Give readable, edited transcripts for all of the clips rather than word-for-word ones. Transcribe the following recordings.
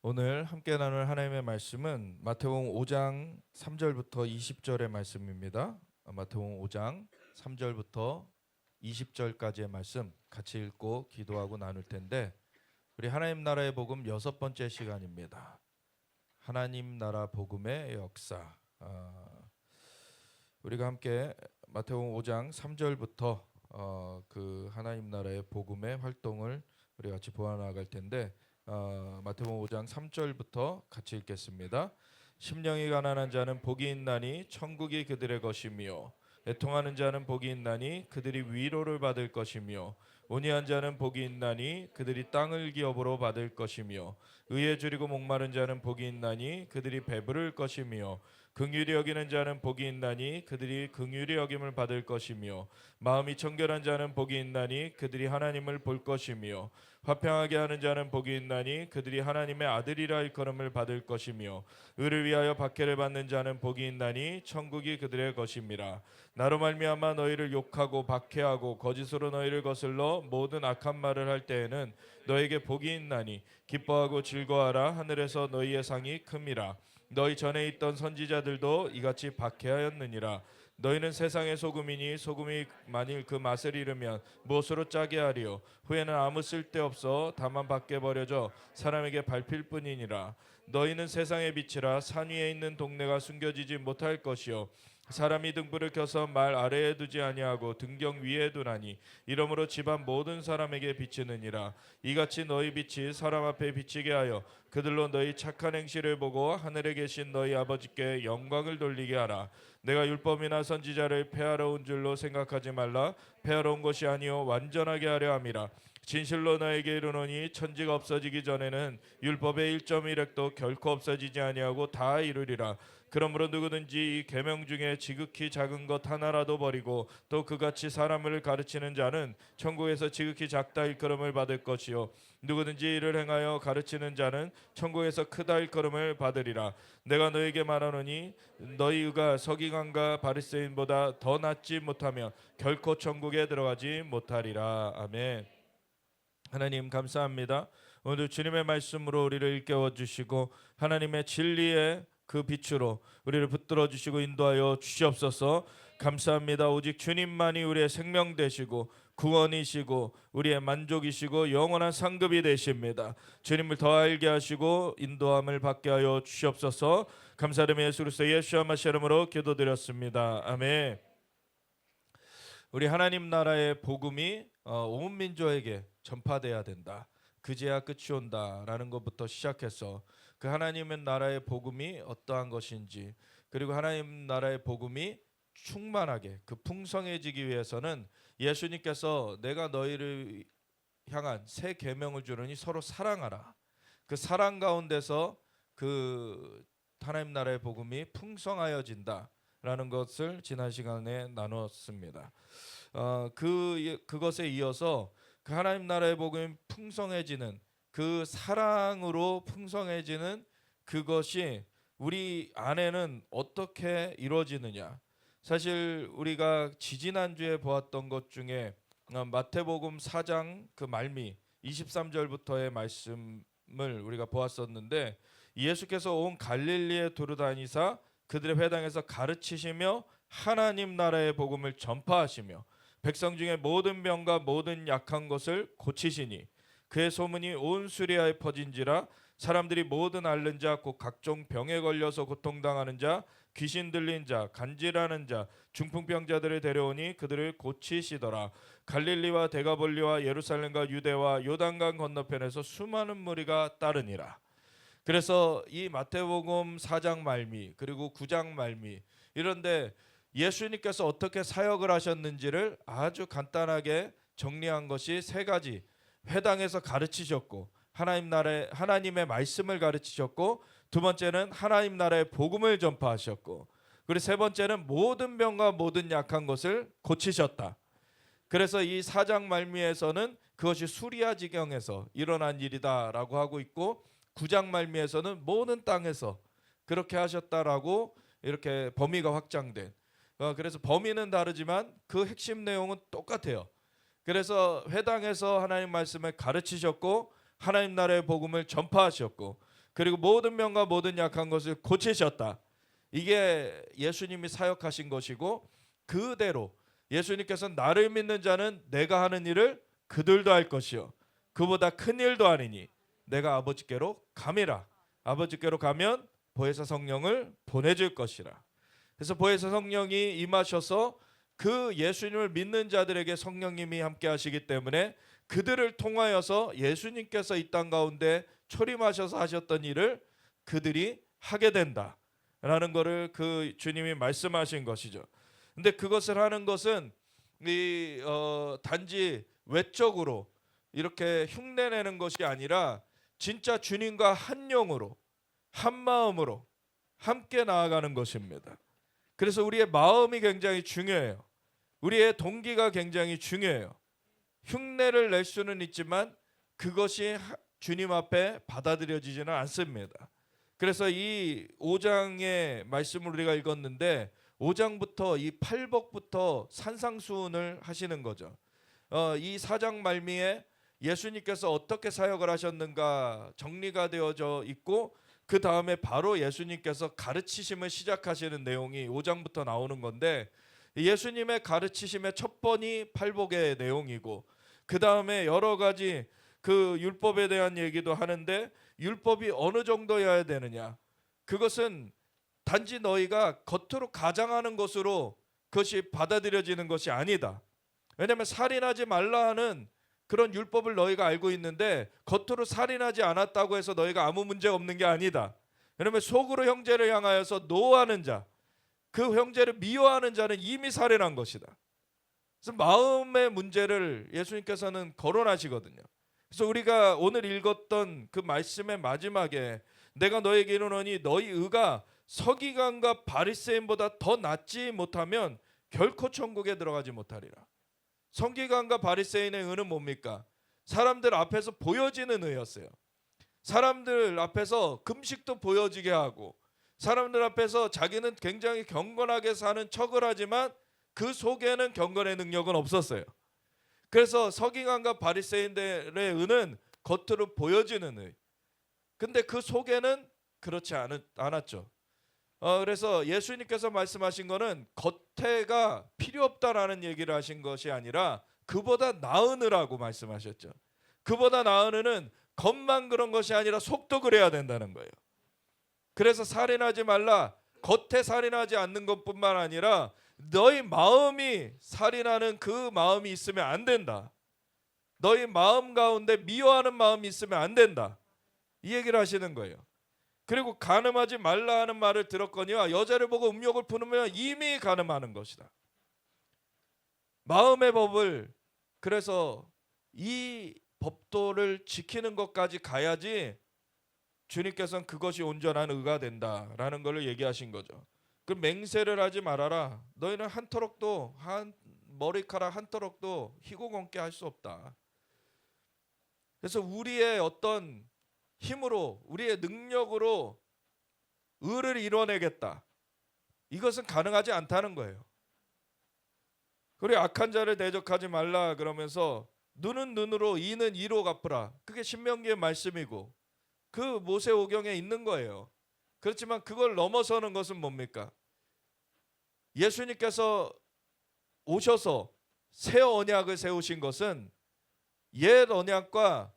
오늘 함께 나눌 하나님의 말씀은 마태복음 5장 3절부터 20절의 말씀입니다. 마태복음 5장 3절부터 20절까지의 말씀 같이 읽고 기도하고 나눌 텐데, 우리 하나님 나라의 복음 6번째 시간입니다. 하나님 나라 복음의 역사. 우리가 함께 마태복음 5장 3절부터 그 하나님 나라의 복음의 활동을 우리 같이 보아나갈 텐데, 마태복음 5장 3절부터 같이 읽겠습니다. 심령이 가난한 자는 복이 있나니 천국이 그들의 것이며, 애통하는 자는 복이 있나니 그들이 위로를 받을 것이며, 온유한 자는 복이 있나니 그들이 땅을 기업으로 받을 것이며, 의에 줄이고 목마른 자는 복이 있나니 그들이 배부를 것이며, 긍휼히 여기는 자는 복이 있나니 그들이 긍휼히 여김을 받을 것이며, 마음이 청결한 자는 복이 있나니 그들이 하나님을 볼 것이며, 화평하게 하는 자는 복이 있나니 그들이 하나님의 아들이라 일컬음을 받을 것이며, 의를 위하여 박해를 받는 자는 복이 있나니 천국이 그들의 것임이라. 나로 말미암아 너희를 욕하고 박해하고 거짓으로 너희를 거슬러 모든 악한 말을 할 때에는 너에게 복이 있나니 기뻐하고 즐거워하라. 하늘에서 너희의 상이 큼이라. 너희 전에 있던 선지자들도 이같이 박해하였느니라. 너희는 세상의 소금이니 소금이 만일 그 맛을 잃으면 무엇으로 짜게 하리요? 후에는 아무 쓸데없어 다만 밖에 버려져 사람에게 밟힐 뿐이니라. 너희는 세상의 빛이라. 산 위에 있는 동네가 숨겨지지 못할 것이요, 사람이 등불을 켜서 말 아래에 두지 아니하고 등경 위에 두나니 이러므로 집안 모든 사람에게 비치느니라. 이같이 너희 빛이 사람 앞에 비치게 하여 그들로 너희 착한 행실을 보고 하늘에 계신 너희 아버지께 영광을 돌리게 하라. 내가 율법이나 선지자를 폐하러 온 줄로 생각하지 말라. 폐하러 온 것이 아니요 완전하게 하려 함이라. 진실로 너에게 이르노니 천지가 없어지기 전에는 율법의 1.1획도 결코 없어지지 아니하고 다 이루리라. 그러므로 누구든지 이 계명 중에 지극히 작은 것 하나라도 버리고 또 그같이 사람을 가르치는 자는 천국에서 지극히 작다 일컬음을 받을 것이요, 누구든지 이를 행하여 가르치는 자는 천국에서 크다 일컬음을 받으리라. 내가 너에게 말하노니 너희 의가 서기관과 바리새인보다 더 낫지 못하면 결코 천국에 들어가지 못하리라. 아멘. 하나님 감사합니다. 오늘 주님의 말씀으로 우리를 일깨워 주시고 하나님의 진리의 그 빛으로 우리를 붙들어 주시고 인도하여 주시옵소서. 감사합니다. 오직 주님만이 우리의 생명 되시고 구원이시고 우리의 만족이시고 영원한 상급이 되십니다. 주님을 더 알게 하시고 인도함을 받게 하여 주시옵소서. 감사드리며 예수 그리스도 예수와 마시 이름으로 기도드렸습니다. 아멘. 우리 하나님 나라의 복음이 온 민족에게 전파돼야 된다. 그제야 끝이 온다라는 것부터 시작해서 그 하나님의 나라의 복음이 어떠한 것인지, 그리고 하나님 나라의 복음이 충만하게 그 풍성해지기 위해서는 예수님께서 내가 너희를 향한 새 계명을 주르니 서로 사랑하라. 그 사랑 가운데서 그 하나님 나라의 복음이 풍성하여진다라는 것을 지난 시간에 나눴습니다. 그것에 이어서 그 하나님 나라의 복음이 풍성해지는 그 사랑으로 풍성해지는 그것이 우리 안에는 어떻게 이루어지느냐. 사실 우리가 지지난주에 보았던 것 중에 마태복음 4장 그 말미 23절부터의 말씀을 우리가 보았었는데, 예수께서 온 갈릴리에 두루다니사 그들의 회당에서 가르치시며 하나님 나라의 복음을 전파하시며 백성 중에 모든 병과 모든 약한 것을 고치시니 그의 소문이 온 수리아에 퍼진지라. 사람들이 모든 앓는 자 곧 각종 병에 걸려서 고통당하는 자, 귀신 들린 자, 간질하는 자, 중풍병자들을 데려오니 그들을 고치시더라. 갈릴리와 데가볼리와 예루살렘과 유대와 요단강 건너편에서 수많은 무리가 따르니라. 그래서 이 마태복음 4장 말미 그리고 9장 말미 이런데 예수님께서 어떻게 사역을 하셨는지를 아주 간단하게 정리한 것이 세 가지. 회당에서 가르치셨고 하나님의 말씀을 가르치셨고, 두 번째는 하나님 나라의 복음을 전파하셨고, 그리고 세 번째는 모든 병과 모든 약한 것을 고치셨다. 그래서 이 4장 말미에서는 그것이 수리아 지경에서 일어난 일이다라고 하고 있고, 9장 말미에서는 모든 땅에서 그렇게 하셨다라고 이렇게 범위가 확장된. 그래서 범위는 다르지만 그 핵심 내용은 똑같아요. 그래서 회당에서 하나님 말씀을 가르치셨고 하나님 나라의 복음을 전파하셨고, 그리고 모든 병과 모든 약한 것을 고치셨다. 이게 예수님이 사역하신 것이고, 그대로 예수님께서 나를 믿는 자는 내가 하는 일을 그들도 할 것이요 그보다 큰 일도 하리니 내가 아버지께로 감이라. 아버지께로 가면 보혜사 성령을 보내줄 것이라. 그래서 보혜사 성령이 임하셔서 그 예수님을 믿는 자들에게 성령님이 함께 하시기 때문에 그들을 통하여서 예수님께서 이 땅 가운데 초림하셔서 하셨던 일을 그들이 하게 된다라는 것을 그 주님이 말씀하신 것이죠. 근데 그것을 하는 것은 단지 외적으로 이렇게 흉내내는 것이 아니라 진짜 주님과 한 영으로 한 마음으로 함께 나아가는 것입니다. 그래서 우리의 마음이 굉장히 중요해요. 우리의 동기가 굉장히 중요해요. 흉내를 낼 수는 있지만 그것이 주님 앞에 받아들여지지는 않습니다. 그래서 이 5장의 말씀을 우리가 읽었는데 5장부터 이 팔복부터 산상수훈을 하시는 거죠. 이 4장 말미에 예수님께서 어떻게 사역을 하셨는가 정리가 되어져 있고, 그 다음에 바로 예수님께서 가르치심을 시작하시는 내용이 5장부터 나오는 건데, 예수님의 가르치심의 첫 번이 팔복의 내용이고, 그 다음에 여러 가지 그 율법에 대한 얘기도 하는데, 율법이 어느 정도여야 되느냐, 그것은 단지 너희가 겉으로 가장하는 것으로 그것이 받아들여지는 것이 아니다. 왜냐하면 살인하지 말라 하는 그런 율법을 너희가 알고 있는데 겉으로 살인하지 않았다고 해서 너희가 아무 문제 없는 게 아니다. 왜냐하면 속으로 형제를 향하여서 노하는 자, 그 형제를 미워하는 자는 이미 살인한 것이다. 그래서 마음의 문제를 예수님께서는 거론하시거든요. 그래서 우리가 오늘 읽었던 그 말씀의 마지막에 내가 너에게 이르노니 너희 의가 서기관과 바리새인보다 더 낫지 못하면 결코 천국에 들어가지 못하리라. 서기관과 바리새인의 의는 뭡니까? 사람들 앞에서 보여지는 의였어요. 사람들 앞에서 금식도 보여지게 하고, 사람들 앞에서 자기는 굉장히 경건하게 사는 척을 하지만 그 속에는 경건의 능력은 없었어요. 그래서 서기관과 바리새인들의 의는 겉으로 보여지는 의, 근데 그 속에는 그렇지 않았죠. 그래서 예수님께서 말씀하신 거는 겉에가 필요 없다라는 얘기를 하신 것이 아니라 그보다 나은 의라고 말씀하셨죠. 그보다 나은 의는 겉만 그런 것이 아니라 속도 그래야 된다는 거예요. 그래서 살인하지 말라, 겉에 살인하지 않는 것뿐만 아니라 너희 마음이 살인하는 그 마음이 있으면 안 된다. 너희 마음 가운데 미워하는 마음이 있으면 안 된다. 이 얘기를 하시는 거예요. 그리고 간음하지 말라 하는 말을 들었거니와 여자를 보고 음욕을 품으면 이미 간음하는 것이다. 마음의 법을, 그래서 이 법도를 지키는 것까지 가야지 주님께서는 그것이 온전한 의가 된다라는 걸 얘기하신 거죠. 그 맹세를 하지 말아라. 너희는 한 터럭도, 한 머리카락 한 터럭도 희고 검게 할 수 없다. 그래서 우리의 어떤 힘으로, 우리의 능력으로 의를 이뤄내겠다, 이것은 가능하지 않다는 거예요. 그리고 악한 자를 대적하지 말라 그러면서 눈은 눈으로 이는 이로 갚으라, 그게 신명기의 말씀이고 그 모세오경에 있는 거예요. 그렇지만 그걸 넘어서는 것은 뭡니까? 예수님께서 오셔서 새 언약을 세우신 것은 옛 언약과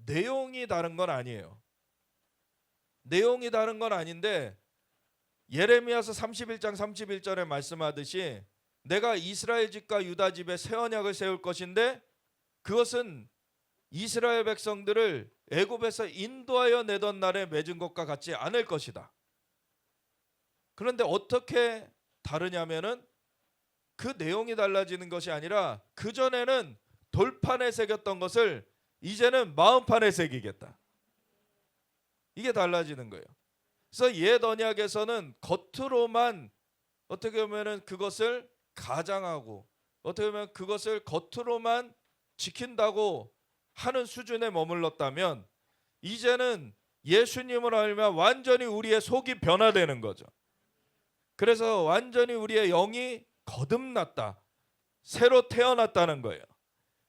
내용이 다른 건 아니에요. 내용이 다른 건 아닌데 예레미야서 31장 31절에 말씀하듯이 내가 이스라엘 집과 유다 집에 새 언약을 세울 것인데 그것은 이스라엘 백성들을 애굽에서 인도하여 내던 날에 맺은 것과 같지 않을 것이다. 그런데 어떻게 다르냐면은 그 내용이 달라지는 것이 아니라 그전에는 돌판에 새겼던 것을 이제는 마음판에 새기겠다. 이게 달라지는 거예요. 그래서 옛 언약에서는 겉으로만 어떻게 보면은 그것을 가장하고 어떻게 보면 그것을 겉으로만 지킨다고 하는 수준에 머물렀다면 이제는 예수님을 알면 완전히 우리의 속이 변화되는 거죠. 그래서 완전히 우리의 영이 거듭났다, 새로 태어났다는 거예요.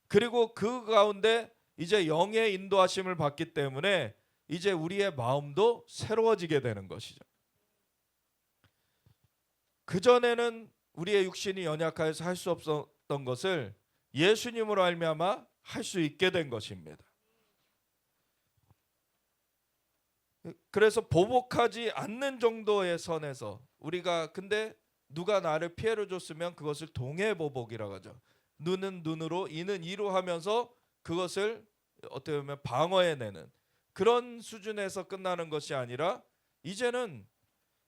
그리고 그 가운데 이제 영의 인도하심을 받기 때문에 이제 우리의 마음도 새로워지게 되는 것이죠. 그전에는 우리의 육신이 연약하여서 할 수 없었던 것을 예수님으로 말미암아 할 수 있게 된 것입니다. 그래서 보복하지 않는 정도의 선에서 우리가, 근데 누가 나를 피해를 줬으면 그것을 동해보복이라고 하죠. 눈은 눈으로 이는 이로 하면서 그것을 어떻게 보면 방어해내는 그런 수준에서 끝나는 것이 아니라, 이제는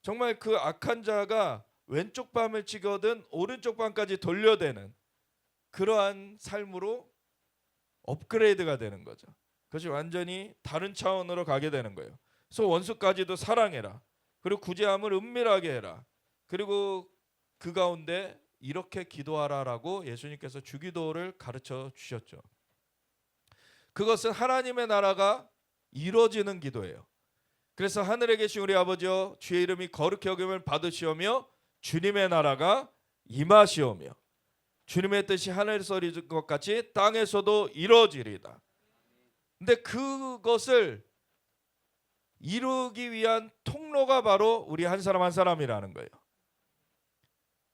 정말 그 악한 자가 왼쪽 밤을 치거든 오른쪽 밤까지 돌려대는 그러한 삶으로 업그레이드가 되는 거죠. 그것이 완전히 다른 차원으로 가게 되는 거예요. 그래서 원수까지도 사랑해라. 그리고 구제함을 은밀하게 해라. 그리고 그 가운데 이렇게 기도하라라고 예수님께서 주기도를 가르쳐 주셨죠. 그것은 하나님의 나라가 이루어지는 기도예요. 그래서 하늘에 계신 우리 아버지여, 주의 이름이 거룩히 여김을 받으시오며 주님의 나라가 임하시오며 주님의 뜻이 하늘에서 이루어진 것 같이 땅에서도 이루어지리이다. 근데 그것을 이루기 위한 통로가 바로 우리 한 사람 한 사람이라는 거예요.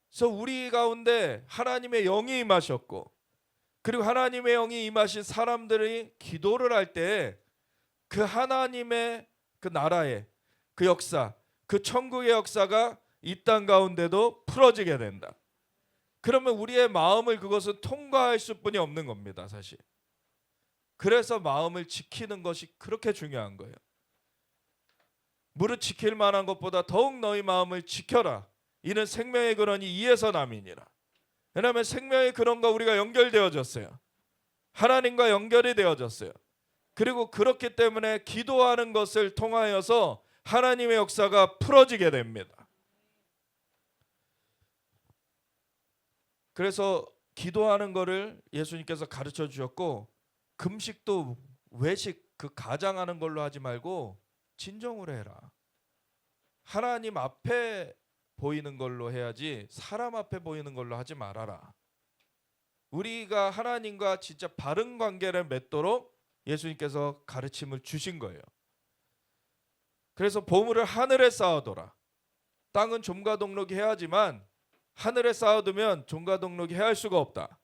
그래서 우리 가운데 하나님의 영이 임하셨고, 그리고 하나님의 영이 임하신 사람들이 기도를 할 때 그 하나님의 그 나라의 그 역사, 그 천국의 역사가 이 땅 가운데도 풀어지게 된다. 그러면 우리의 마음을 그것은 통과할 수뿐이 없는 겁니다, 사실. 그래서 마음을 지키는 것이 그렇게 중요한 거예요. 무릇 지킬 만한 것보다 더욱 너희 마음을 지켜라. 이는 생명의 근원이 이에서 남이니라. 왜냐하면 생명의 근원과 우리가 연결되어졌어요. 하나님과 연결이 되어졌어요. 그리고 그렇기 때문에 기도하는 것을 통하여서 하나님의 역사가 풀어지게 됩니다. 그래서 기도하는 것을 예수님께서 가르쳐 주셨고, 금식도 외식 그 가장하는 걸로 하지 말고 진정으로 해라. 하나님 앞에 보이는 걸로 해야지 사람 앞에 보이는 걸로 하지 말아라. 우리가 하나님과 진짜 바른 관계를 맺도록 예수님께서 가르침을 주신 거예요. 그래서 보물을 하늘에 쌓아둬라. 땅은 종가동록이 해야지만 하늘에 쌓아두면 종가동록이 해할 수가 없다.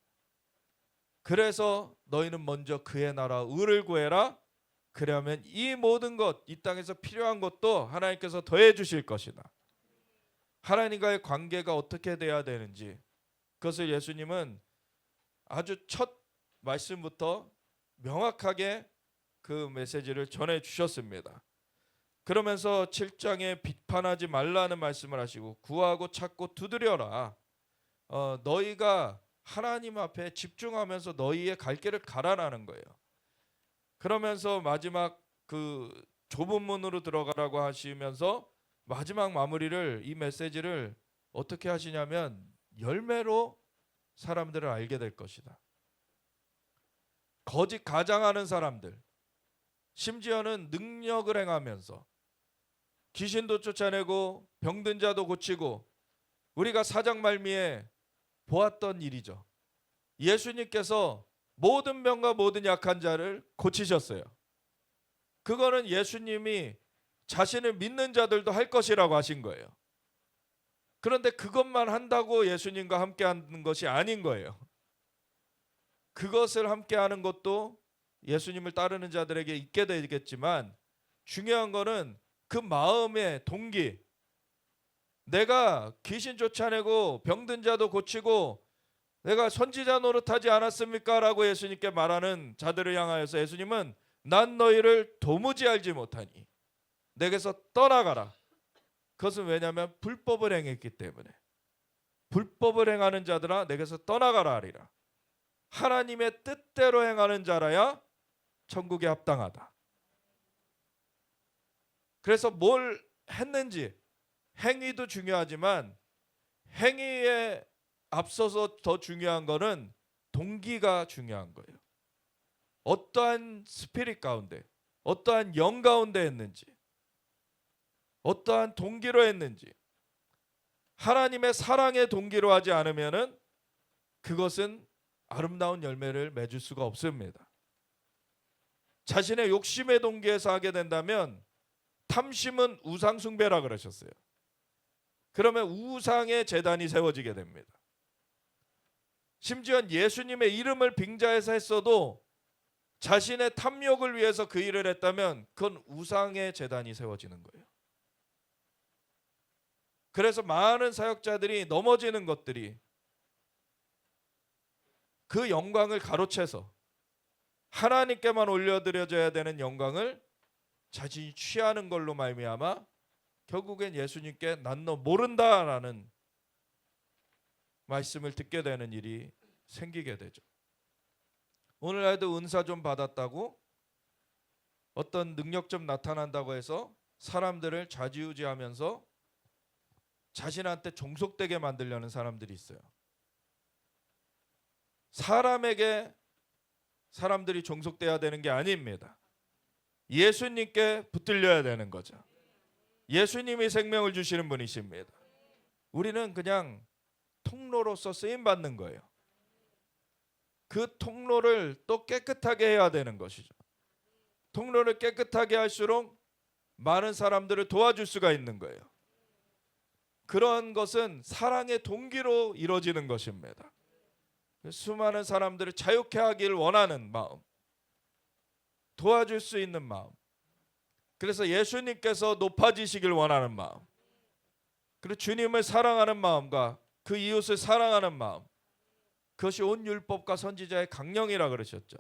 그래서 너희는 먼저 그의 나라 의를 구해라. 그러면 이 모든 것, 이 땅에서 필요한 것도 하나님께서 더해 주실 것이다. 하나님과의 관계가 어떻게 돼야 되는지, 그것을 예수님은 아주 첫 말씀부터 명확하게 그 메시지를 전해 주셨습니다. 그러면서 7장에 비판하지 말라는 말씀을 하시고, 구하고 찾고 두드려라. 너희가 하나님 앞에 집중하면서 너희의 갈 길을 가라라는 거예요. 그러면서 마지막 그 좁은 문으로 들어가라고 하시면서 마지막 마무리를, 이 메시지를 어떻게 하시냐면 열매로 사람들을 알게 될 것이다. 거짓 가장하는 사람들, 심지어는 능력을 행하면서 귀신도 쫓아내고 병든 자도 고치고, 우리가 사장 말미에 보았던 일이죠. 예수님께서 모든 병과 모든 약한 자를 고치셨어요. 그거는 예수님이 자신을 믿는 자들도 할 것이라고 하신 거예요. 그런데 그것만 한다고 예수님과 함께 하는 것이 아닌 거예요. 그것을 함께 하는 것도 예수님을 따르는 자들에게 있게 되겠지만, 중요한 거는 그 마음의 동기. 내가 귀신 쫓아내고 병든 자도 고치고 내가 선지자 노릇하지 않았습니까? 라고 예수님께 말하는 자들을 향하여서 예수님은 난 너희를 도무지 알지 못하니 내게서 떠나가라. 그것은 왜냐하면 불법을 행했기 때문에. 불법을 행하는 자들아 내게서 떠나가라 하리라. 하나님의 뜻대로 행하는 자라야 천국에 합당하다. 그래서 뭘 했는지, 행위도 중요하지만 행위에 앞서서 더 중요한 거는 동기가 중요한 거예요. 어떠한 스피릿 가운데, 어떠한 영 가운데 했는지, 어떠한 동기로 했는지. 하나님의 사랑의 동기로 하지 않으면은 그것은 아름다운 열매를 맺을 수가 없습니다. 자신의 욕심의 동기에서 하게 된다면 탐심은 우상 숭배라 그러셨어요. 그러면 우상의 제단이 세워지게 됩니다. 심지어 예수님의 이름을 빙자해서 했어도 자신의 탐욕을 위해서 그 일을 했다면 그건 우상의 제단이 세워지는 거예요. 그래서 많은 사역자들이 넘어지는 것들이 그 영광을 가로채서 하나님께만 올려드려져야 되는 영광을 자신이 취하는 걸로 말미암아 결국엔 예수님께 난 너 모른다라는 말씀을 듣게 되는 일이 생기게 되죠. 오늘날도 은사 좀 받았다고 어떤 능력 좀 나타난다고 해서 사람들을 좌지우지하면서 자신한테 종속되게 만들려는 사람들이 있어요. 사람에게 사람들이 종속돼야 되는 게 아닙니다. 예수님께 붙들려야 되는 거죠. 예수님이 생명을 주시는 분이십니다. 우리는 그냥 통로로서 쓰임 받는 거예요. 그 통로를 또 깨끗하게 해야 되는 것이죠. 통로를 깨끗하게 할수록 많은 사람들을 도와줄 수가 있는 거예요. 그런 것은 사랑의 동기로 이루어지는 것입니다. 수많은 사람들을 자유케 하기를 원하는 마음, 도와줄 수 있는 마음, 그래서 예수님께서 높아지시길 원하는 마음, 그리고 주님을 사랑하는 마음과 그 이웃을 사랑하는 마음, 그것이 온 율법과 선지자의 강령이라 그러셨죠.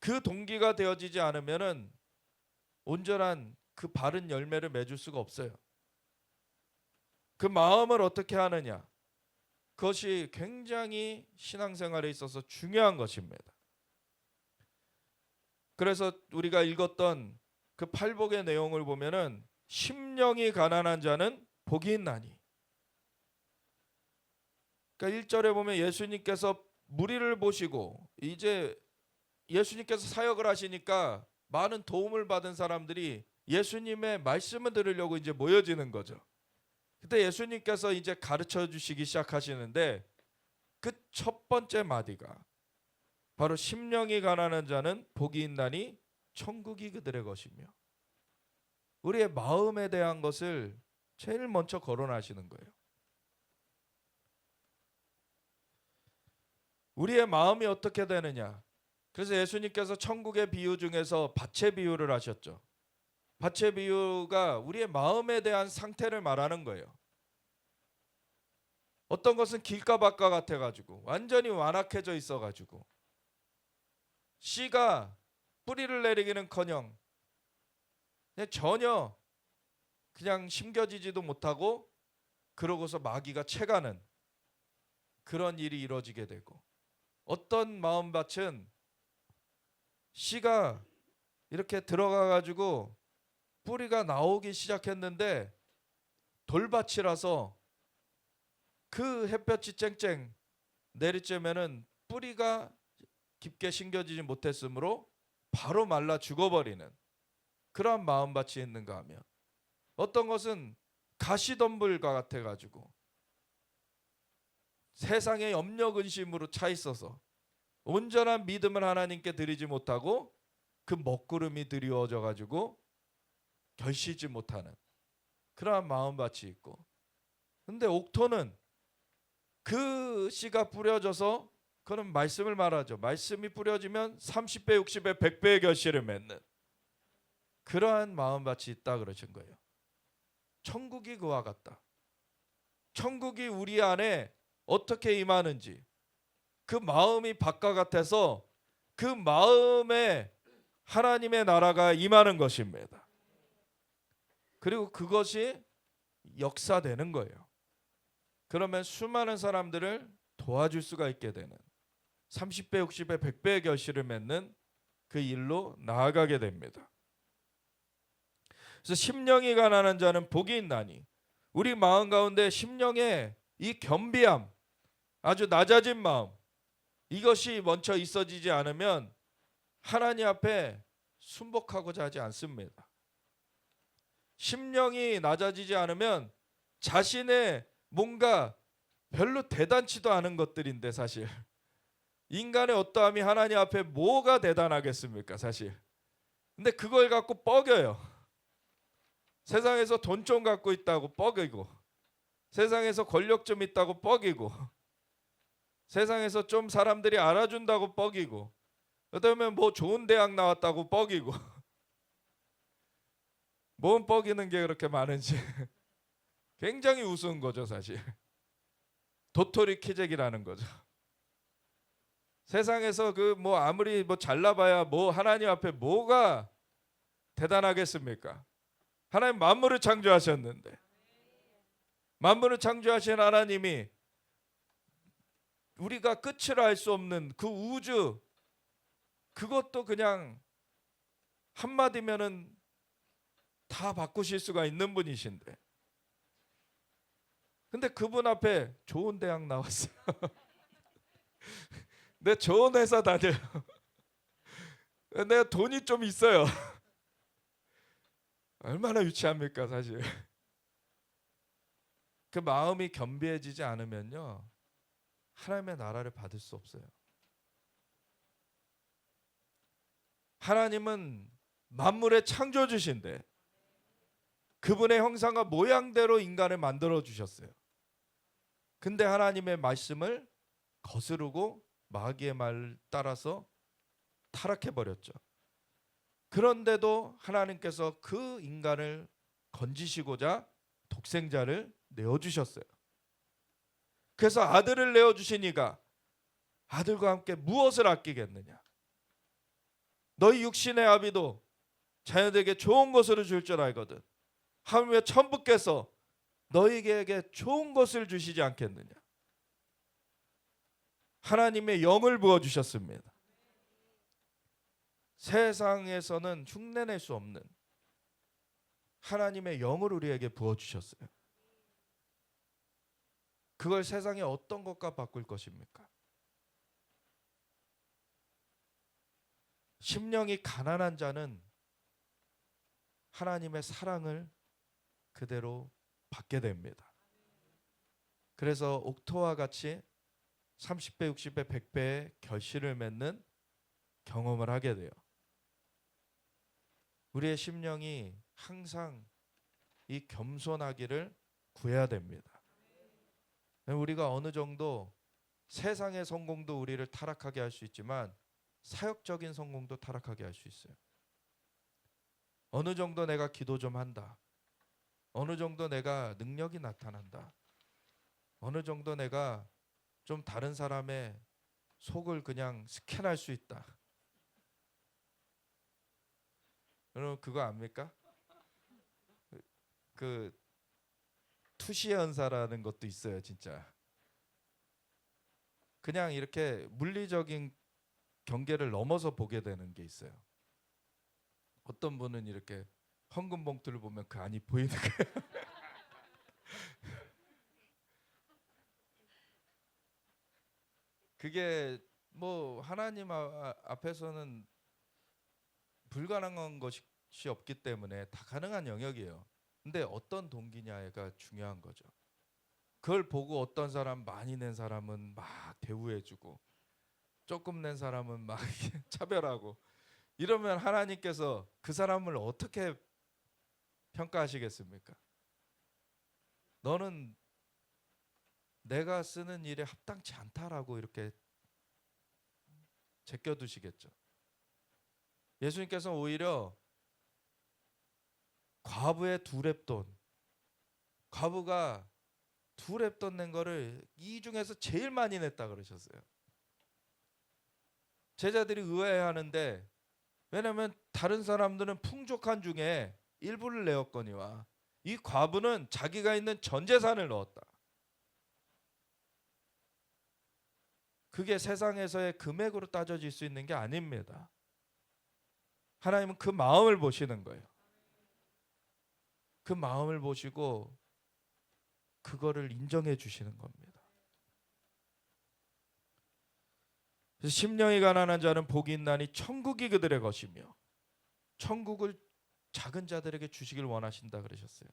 그 동기가 되어지지 않으면은 온전한 그 바른 열매를 맺을 수가 없어요. 그 마음을 어떻게 하느냐, 그것이 굉장히 신앙생활에 있어서 중요한 것입니다. 그래서 우리가 읽었던 그 팔복의 내용을 보면은 심령이 가난한 자는 복이 있나니, 그러니까 1절에 보면 예수님께서 무리를 보시고 이제 예수님께서 사역을 하시니까 많은 도움을 받은 사람들이 예수님의 말씀을 들으려고 이제 모여지는 거죠. 그때 예수님께서 이제 가르쳐 주시기 시작하시는데 그 첫 번째 마디가 바로 심령이 가난한 자는 복이 있나니 천국이 그들의 것이며, 우리의 마음에 대한 것을 제일 먼저 거론하시는 거예요. 우리의 마음이 어떻게 되느냐. 그래서 예수님께서 천국의 비유 중에서 밭의 비유를 하셨죠. 밭의 비유가 우리의 마음에 대한 상태를 말하는 거예요. 어떤 것은 길가밭과 같아가지고 완전히 완악해져 있어가지고 씨가 뿌리를 내리기는커녕 전혀 그냥 심겨지지도 못하고 그러고서 마귀가 채가는 그런 일이 이루어지게 되고, 어떤 마음밭은 씨가 이렇게 들어가가지고 뿌리가 나오기 시작했는데 돌밭이라서 그 햇볕이 쨍쨍 내리쬐면은 뿌리가 깊게 심겨지지 못했으므로 바로 말라 죽어버리는 그러한 마음밭이 있는가 하면, 어떤 것은 가시덤불과 같아가지고 세상의 염려 근심으로 차 있어서 온전한 믿음을 하나님께 드리지 못하고 그 먹구름이 드리워져 가지고 결실지 못하는 그러한 마음밭이 있고, 근데 옥토는 그 씨가 뿌려져서, 그런 말씀을 말하죠. 말씀이 뿌려지면 30배, 60배, 100배의 결실을 맺는 그러한 마음밭이 있다 그러신 거예요. 천국이 그와 같다. 천국이 우리 안에 어떻게 임하는지, 그 마음이 밭과 같아서 그 마음에 하나님의 나라가 임하는 것입니다. 그리고 그것이 역사되는 거예요. 그러면 수많은 사람들을 도와줄 수가 있게 되는, 30배, 60배, 100배의 결실을 맺는 그 일로 나아가게 됩니다. 그래서 심령이 가난한 자는 복이 있나니, 우리 마음 가운데 심령의 이 겸비함, 아주 낮아진 마음, 이것이 먼저 있어지지 않으면 하나님 앞에 순복하고자 하지 않습니다. 심령이 낮아지지 않으면 자신의 뭔가 별로 대단치도 않은 것들인데, 사실 인간의 어떠함이 하나님 앞에 뭐가 대단하겠습니까? 사실 근데 그걸 갖고 뻐겨요. 세상에서 돈 좀 갖고 있다고 뻐기고, 세상에서 권력 좀 있다고 뻐기고, 세상에서 좀 사람들이 알아준다고 뻐기고, 그다음에 뭐 좋은 대학 나왔다고 뻐기고, 뭔 뻐기는 게 그렇게 많은지 굉장히 우스운 거죠, 사실. 도토리 키재기라는 거죠. 세상에서 그 뭐 아무리 뭐 잘나봐야 뭐 하나님 앞에 뭐가 대단하겠습니까? 하나님 만물을 창조하셨는데, 만물을 창조하신 하나님이 우리가 끝을 알 수 없는 그 우주, 그것도 그냥 한마디면은 다 바꾸실 수가 있는 분이신데, 근데 그분 앞에 좋은 대학 나왔어요. 내 좋은 회사 다녀요. 내가 돈이 좀 있어요. 얼마나 유치합니까, 사실. 그 마음이 겸비해지지 않으면요, 하나님의 나라를 받을 수 없어요. 하나님은 만물의 창조주신데 그분의 형상과 모양대로 인간을 만들어 주셨어요. 근데 하나님의 말씀을 거스르고 마귀의 말 따라서 타락해 버렸죠. 그런데도 하나님께서 그 인간을 건지시고자 독생자를 내어 주셨어요. 그래서 아들을 내어 주시니까 아들과 함께 무엇을 아끼겠느냐? 너희 육신의 아비도 자녀들에게 좋은 것을 줄 줄 알거든. 하물며 천부께서 너희에게 좋은 것을 주시지 않겠느냐? 하나님의 영을 부어 주셨습니다. 세상에서는 흉내낼 수 없는 하나님의 영을 우리에게 부어 주셨어요. 그걸 세상에 어떤 것과 바꿀 것입니까? 심령이 가난한 자는 하나님의 사랑을 그대로 받게 됩니다. 그래서 옥토와 같이 30배, 60배, 100배의 결실을 맺는 경험을 하게 돼요. 우리의 심령이 항상 이 겸손하기를 구해야 됩니다. 우리가 어느 정도 세상의 성공도 우리를 타락하게 할 수 있지만 사역적인 성공도 타락하게 할 수 있어요. 어느 정도 내가 기도 좀 한다. 어느 정도 내가 능력이 나타난다. 어느 정도 내가 좀 다른 사람의 속을 그냥 스캔할 수 있다. 여러분 그거 압니까? 그 투시의 은사라는 것도 있어요, 진짜. 그냥 이렇게 물리적인 경계를 넘어서 보게 되는 게 있어요. 어떤 분은 이렇게 헌금 봉투를 보면 그 안이 보이는 거예요. 그게 뭐 하나님 앞에서는 불가능한 것이 없기 때문에 다 가능한 영역이에요. 근데 어떤 동기냐가 중요한 거죠. 그걸 보고 어떤 사람 많이 낸 사람은 막 대우해주고 조금 낸 사람은 막 차별하고 이러면 하나님께서 그 사람을 어떻게 평가하시겠습니까? 너는 내가 쓰는 일에 합당치 않다라고 이렇게 제껴두시겠죠. 예수님께서 오히려 과부의 2렙돈, 과부가 2렙돈 낸 거를 이 중에서 제일 많이 냈다 그러셨어요. 제자들이 의아해하는데, 왜냐하면 다른 사람들은 풍족한 중에 일부를 내었거니와 이 과부는 자기가 있는 전 재산을 넣었다. 그게 세상에서의 금액으로 따져질 수 있는 게 아닙니다. 하나님은 그 마음을 보시는 거예요. 그 마음을 보시고 그거를 인정해 주시는 겁니다. 그래서 심령이 가난한 자는 복이 있나니 천국이 그들의 것이며, 천국을 작은 자들에게 주시길 원하신다 그러셨어요.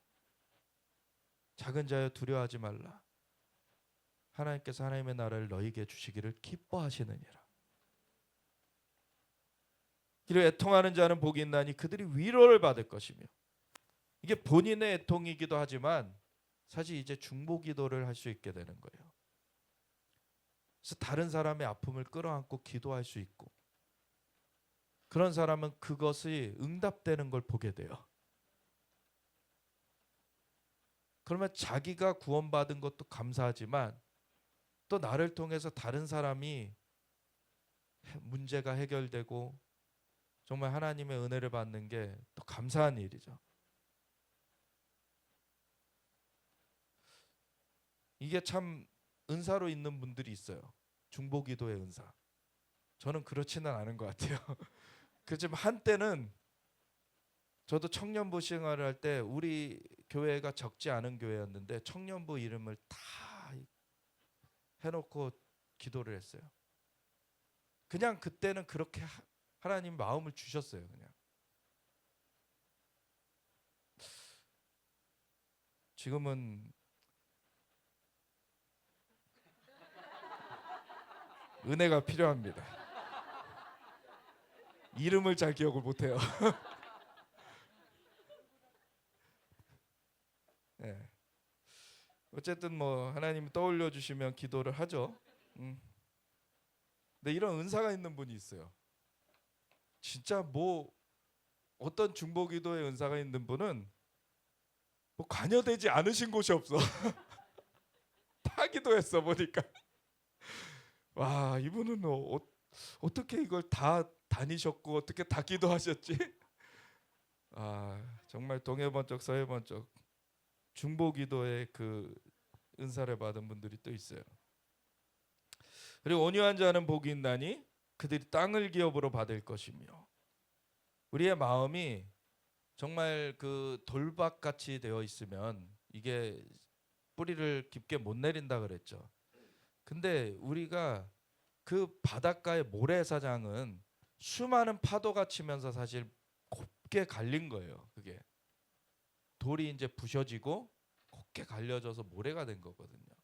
작은 자여 두려워하지 말라. 하나님께서 하나님의 나라를 너희에게 주시기를 기뻐하시느니라. 그리고 애통하는 자는 복이 있나니 그들이 위로를 받을 것이며. 이게 본인의 애통이기도 하지만 사실 이제 중보기도를 할 수 있게 되는 거예요. 그래서 다른 사람의 아픔을 끌어안고 기도할 수 있고, 그런 사람은 그것이 응답되는 걸 보게 돼요. 그러면 자기가 구원받은 것도 감사하지만 또 나를 통해서 다른 사람이 문제가 해결되고 정말 하나님의 은혜를 받는 게 또 감사한 일이죠. 이게 참 은사로 있는 분들이 있어요. 중보기도의 은사. 저는 그렇지는 않은 것 같아요. 그렇지만 한때는 저도 청년부 생활을 할 때 우리 교회가 적지 않은 교회였는데 청년부 이름을 다 해놓고 기도를 했어요. 그냥 그때는 그렇게 하나님 마음을 주셨어요. 그냥 지금은 은혜가 필요합니다. 이름을 잘 기억을 못해요. 네. 어쨌든 뭐 하나님 떠올려 주시면 기도를 하죠. 근데 이런 은사가 있는 분이 있어요. 진짜 뭐 어떤 중보기도의 은사가 있는 분은 뭐 관여되지 않으신 곳이 없어. 다 기도했어 보니까. 와, 이분은 어떻게 이걸 다 다니셨고 어떻게 다 기도하셨지? 아, 정말 동해번쩍 서해번쩍 중보기도의 그 은사를 받은 분들이 또 있어요. 그리고 온유한 자는 복이 있나니 그들이 땅을 기업으로 받을 것이며. 우리의 마음이 정말 그 돌박같이 되어 있으면 이게 뿌리를 깊게 못 내린다 그랬죠. 근데 우리가 그 바닷가의 모래사장은 수많은 파도가 치면서 사실 곱게 갈린 거예요. 그게 돌이 이제 부셔지고 곱게 갈려져서 모래가 된 거거든요.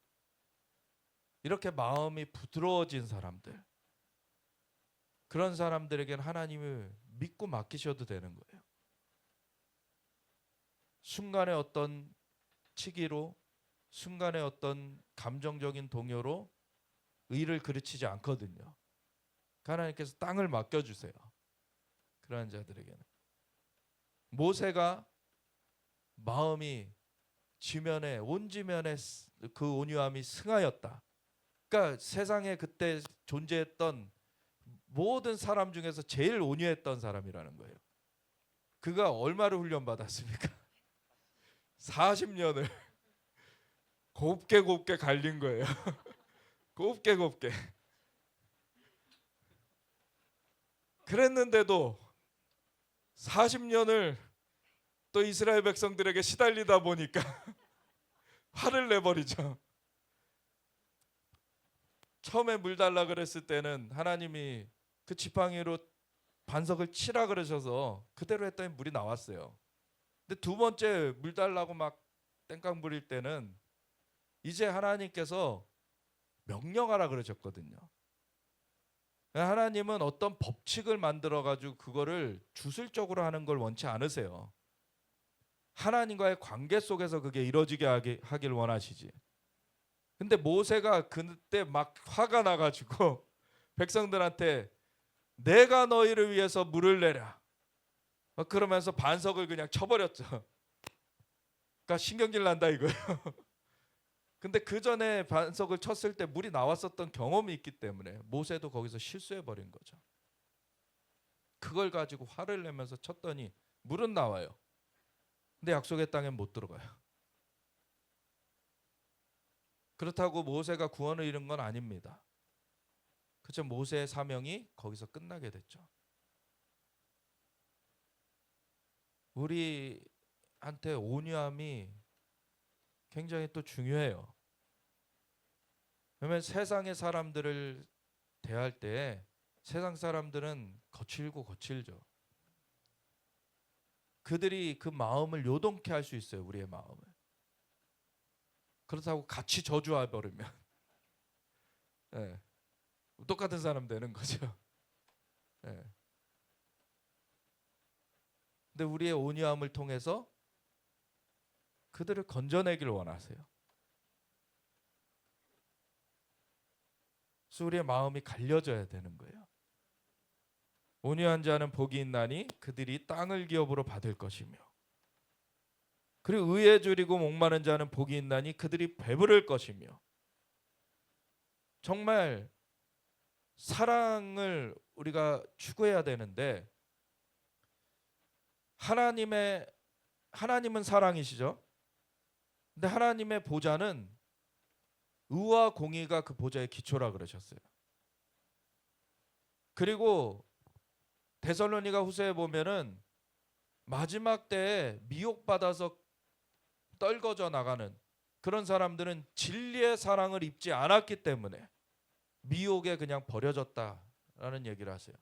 이렇게 마음이 부드러워진 사람들, 그런 사람들에게는 하나님을 믿고 맡기셔도 되는 거예요. 순간의 어떤 치기로, 순간의 어떤 감정적인 동요로 의를 그르치지 않거든요. 하나님께서 땅을 맡겨주세요. 그러한 자들에게는. 모세가 마음이 지면에 온 지면에 그 온유함이 승하였다. 그러니까 세상에 그때 존재했던 모든 사람 중에서 제일 온유했던 사람이라는 거예요. 그가 얼마를 훈련받았습니까? 40년을 곱게 갈린 거예요. 곱게. 그랬는데도 40년을 또 이스라엘 백성들에게 시달리다 보니까 화를 내버리죠. 처음에 물 달라 그랬을 때는 하나님이 그 지팡이로 반석을 치라 그러셔서 그대로 했더니 물이 나왔어요. 근데 두 번째 물 달라고 막 땡깡 부릴 때는 이제 하나님께서 명령하라 그러셨거든요. 하나님은 어떤 법칙을 만들어 가지고 그거를 주술적으로 하는 걸 원치 않으세요. 하나님과의 관계 속에서 그게 이루어지게 하길 원하시지. 근데 모세가 그때 막 화가 나가지고 백성들한테 내가 너희를 위해서 물을 내라, 그러면서 반석을 그냥 쳐버렸죠. 그러니까 신경질 난다 이거예요. 근데 그 전에 반석을 쳤을 때 물이 나왔었던 경험이 있기 때문에 모세도 거기서 실수해 버린 거죠. 그걸 가지고 화를 내면서 쳤더니 물은 나와요. 근데 약속의 땅엔 못 들어가요. 그렇다고 모세가 구원을 잃은 건 아닙니다. 그렇죠. 모세의 사명이 거기서 끝나게 됐죠. 우리한테 온유함이 굉장히 또 중요해요. 왜냐하면 세상의 사람들을 대할 때 세상 사람들은 거칠죠. 그들이 그 마음을 요동케 할 수 있어요. 우리의 마음을. 그렇다고 같이 저주해 버리면 네, 똑같은 사람 되는 거죠. 네. 근데 우리의 온유함을 통해서 그들을 건져내길 원하세요. 그래서 우리의 마음이 갈려져야 되는 거예요. 온유한 자는 복이 있나니 그들이 땅을 기업으로 받을 것이며, 그리고 의에 줄이고 목마른 자는 복이 있나니 그들이 배부를 것이며. 정말 사랑을 우리가 추구해야 되는데, 하나님은 사랑이시죠. 근데 하나님의 보좌는 의와 공의가 그 보좌의 기초라 그러셨어요. 그리고 데살로니가 후서에 보면은 마지막 때에 미혹받아서 떨궈져 나가는 그런 사람들은 진리의 사랑을 입지 않았기 때문에 미혹에 그냥 버려졌다라는 얘기를 하세요.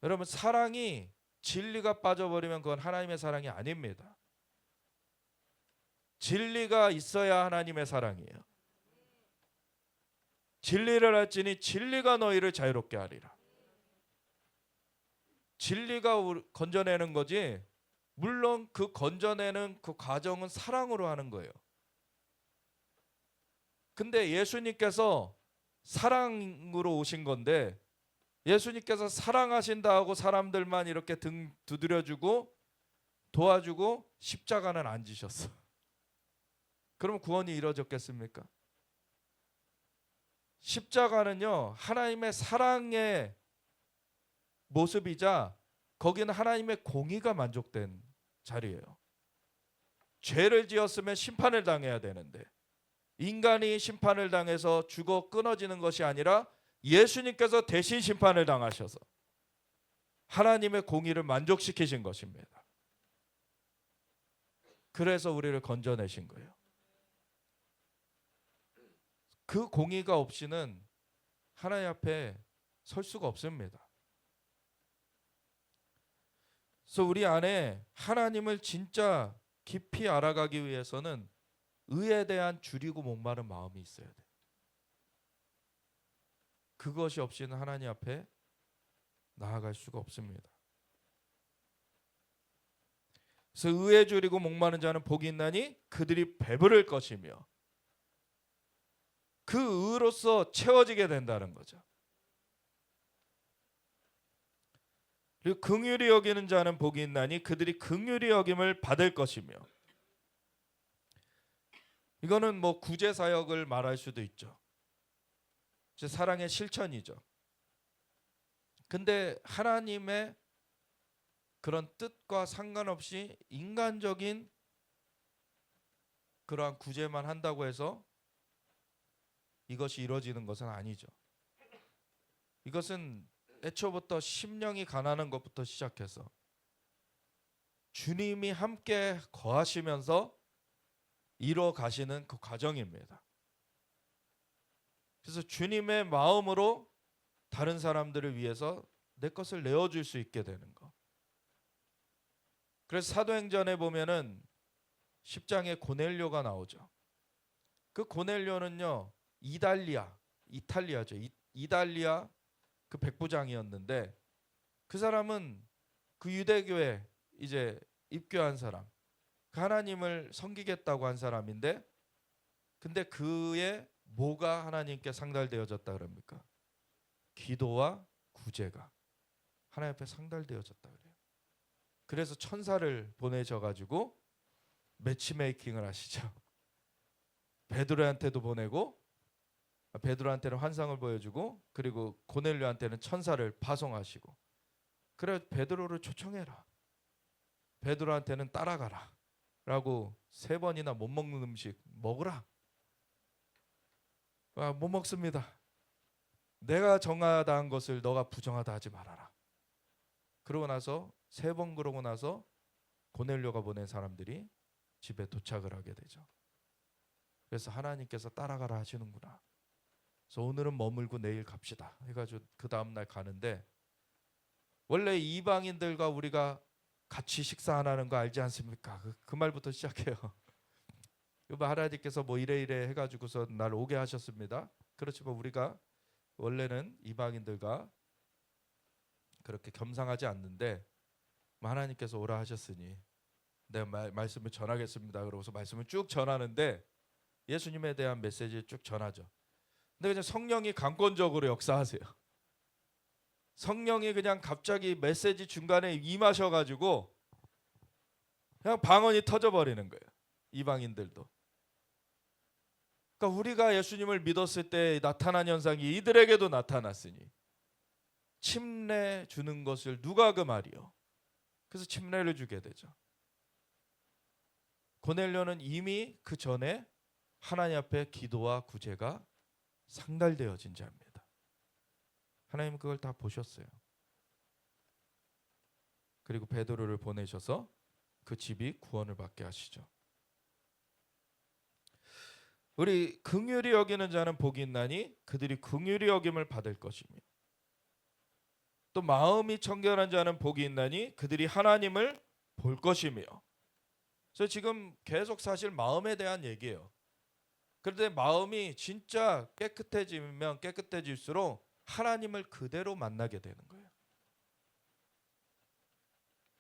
여러분, 사랑이 진리가 빠져버리면 그건 하나님의 사랑이 아닙니다. 진리가 있어야 하나님의 사랑이에요. 진리를 알지니 진리가 너희를 자유롭게 하리라. 진리가 건져내는 거지, 물론 그 건져내는 그 과정은 사랑으로 하는 거예요. 근데 예수님께서 사랑으로 오신 건데, 예수님께서 사랑하신다 하고 사람들만 이렇게 등 두드려주고 도와주고 십자가는 안 지셨어. 그럼 구원이 이루어졌겠습니까? 십자가는요, 하나님의 사랑의 모습이자 거기는 하나님의 공의가 만족된 자리예요. 죄를 지었으면 심판을 당해야 되는데 인간이 심판을 당해서 죽어 끊어지는 것이 아니라 예수님께서 대신 심판을 당하셔서 하나님의 공의를 만족시키신 것입니다. 그래서 우리를 건져내신 거예요. 그 공의가 없이는 하나님 앞에 설 수가 없습니다. 그래서 우리 안에 하나님을 진짜 깊이 알아가기 위해서는 의에 대한 줄이고 목마른 마음이 있어야 돼요. 그것이 없이는 하나님 앞에 나아갈 수가 없습니다. 그래서 의에 줄이고 목마른 자는 복이 있나니 그들이 배부를 것이며, 그 의로서 채워지게 된다는 거죠. 그리고 긍휼히 여기는 자는 복이 있나니 그들이 긍휼히 여김을 받을 것이며. 이거는 뭐 구제 사역을 말할 수도 있죠. 사랑의 실천이죠. 근데 하나님의 그런 뜻과 상관없이 인간적인 그러한 구제만 한다고 해서 이것이 이루어지는 것은 아니죠. 이것은 애초부터 심령이 가난한 것부터 시작해서 주님이 함께 거하시면서 이루어 가시는 그 과정입니다. 그래서 주님의 마음으로 다른 사람들을 위해서 내 것을 내어줄 수 있게 되는 것. 그래서 사도행전에 보면은 10장에 고넬료가 나오죠. 그 고넬료는요, 이탈리아죠. 이달리아 그 백부장이었는데, 그 사람은 그 유대교에 이제 입교한 사람, 그 하나님을 섬기겠다고 한 사람인데, 근데 그의 뭐가 하나님께 상달되어졌다 그럽니까? 기도와 구제가 하나님 앞에 상달되어졌다 그래요. 그래서 천사를 보내셔 가지고 매치메이킹을 하시죠. 베드로한테도 보내고, 베드로한테는 환상을 보여주고, 그리고 고넬료한테는 천사를 파송하시고, 그래 베드로를 초청해라, 베드로한테는 따라가라 라고 3번이나 못 먹는 음식 먹으라. 못 먹습니다. 내가 정하다 한 것을 너가 부정하다 하지 말아라. 그러고 나서 3번 그러고 나서 고넬료가 보낸 사람들이 집에 도착을 하게 되죠. 그래서 하나님께서 따라가라 하시는구나. 그래서 오늘은 머물고 내일 갑시다 해가지고 그 다음날 가는데, 원래 이방인들과 우리가 같이 식사하는 거 알지 않습니까? 그 말부터 시작해요. 하나님께서 뭐 이래 해가지고서 날 오게 하셨습니다. 그렇지만 우리가 원래는 이방인들과 그렇게 겸상하지 않는데, 하나님께서 오라 하셨으니 내가 말씀을 전하겠습니다. 그러고서 말씀을 쭉 전하는데 예수님에 대한 메시지를 쭉 전하죠. 근데 그냥 성령이 강권적으로 역사하세요. 성령이 그냥 갑자기 메시지 중간에 임하셔가지고 그냥 방언이 터져버리는 거예요. 이방인들도. 그러니까 우리가 예수님을 믿었을 때 나타난 현상이 이들에게도 나타났으니 침례 주는 것을 누가 그 말이요. 그래서 침례를 주게 되죠. 고넬료는 이미 그 전에 하나님 앞에 기도와 구제가 상달되어진 자입니다. 하나님은 그걸 다 보셨어요. 그리고 베드로를 보내셔서 그 집이 구원을 받게 하시죠. 우리 긍휼히 여기는 자는 복이 있나니 그들이 긍휼히 여김을 받을 것이며 또 마음이 청결한 자는 복이 있나니 그들이 하나님을 볼 것이며. 그래서 지금 계속 사실 마음에 대한 얘기예요. 그런데 마음이 진짜 깨끗해지면 깨끗해질수록 하나님을 그대로 만나게 되는 거예요.